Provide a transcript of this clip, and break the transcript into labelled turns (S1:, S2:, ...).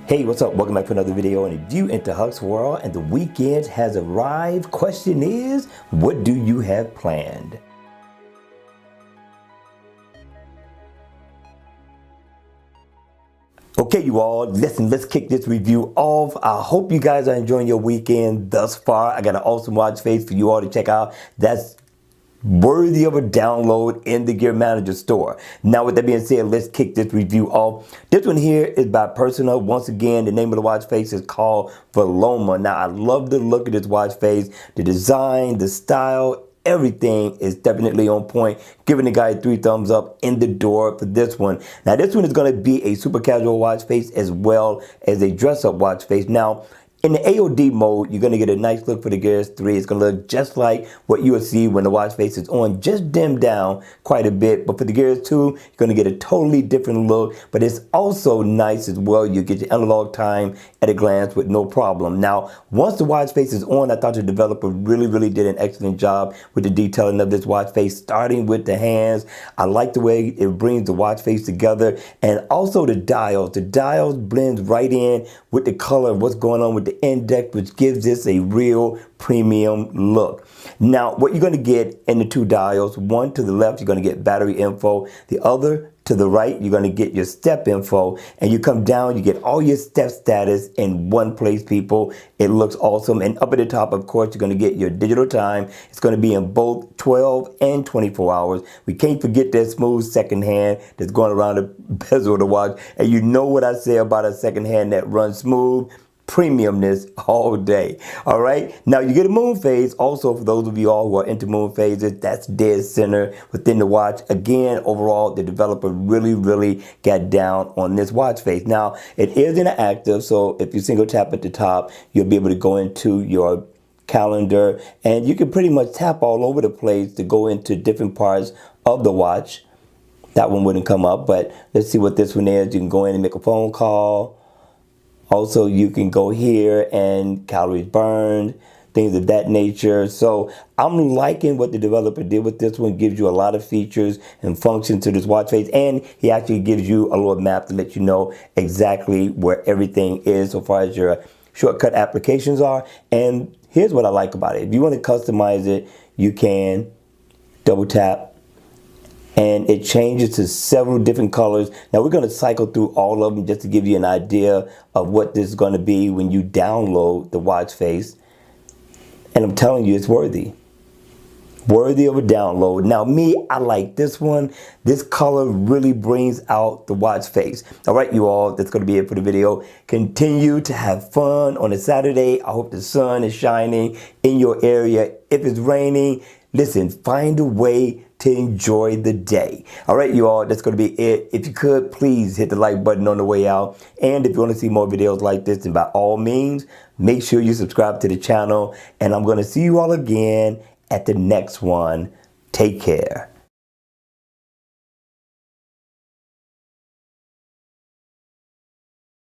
S1: Hey, what's up? Welcome back to another video and a view into Huck's world, and the weekend has arrived. Question is, what do you have planned? Okay, you all, listen, let's kick this review off. I hope you guys are enjoying your weekend thus far. I got an awesome watch face for you all to check out. That's worthy of a download in the Gear Manager store. Now, with that being said, let's kick this review off. This one here is by Personal. Once again, the name of the watch face is called Velmoa. Now, I love the look of this watch face, the design, the style. Everything is definitely on point. Giving the guy 3 thumbs up in the door for this one. Now, this one is going to be a super casual watch face as well as a dress-up watch face. Now, in the AOD mode, you're going to get a nice look for the Gear 3. It's going to look just like what you will see when the watch face is on, just dimmed down quite a bit. But for the Gear 2, you're going to get a totally different look. But it's also nice as well. You get your analog time at a glance with no problem. Now, once the watch face is on, I thought the developer really did an excellent job with the detailing of this watch face, starting with the hands. I like the way it brings the watch face together, and also the dials. The dials blends right in with the color of what's going on with the index, which gives this a real premium look. Now, what you're going to get in the 2 dials, one to the left, you're going to get battery info. The other to the right, you're going to get your step info, and you come down, you get all your step status in one place, people. It looks awesome. And up at the top, of course, you're going to get your digital time. It's going to be in both 12 and 24 hours. We can't forget that smooth second hand that's going around the bezel of the watch. And you know what I say about a second hand that runs smooth. Premiumness all day. All right, now you get a moon phase. Also, for those of you all who are into moon phases, that's dead center within the watch. Again, overall, the developer really got down on this watch face. Now, it is interactive, so if you single tap at the top, you'll be able to go into your calendar, and you can pretty much tap all over the place to go into different parts of the watch. That one wouldn't come up, but let's see what this one is. You can go in and make a phone call. Also, you can go here and calories burned, things of that nature. So I'm liking what the developer did with this one. Gives you a lot of features and functions to this watch face. And he actually gives you a little map to let you know exactly where everything is so far as your shortcut applications are. And here's what I like about it. If you want to customize it, you can double tap, and it changes to several different colors. Now, we're going to cycle through all of them just to give you an idea of what this is going to be when you download the watch face. And I'm telling you, it's worthy of a download. Now, me, I like this one. This color really brings out the watch face. All right, you all, that's going to be it for the video. Continue to have fun on a Saturday. I hope the sun is shining in your area. If it's raining, listen, find a way to enjoy the day. All right, you all, that's going to be it. If you could, please hit the like button on the way out. And if you want to see more videos like this, then by all means, make sure you subscribe to the channel. And I'm going to see you all again at the next one. Take care.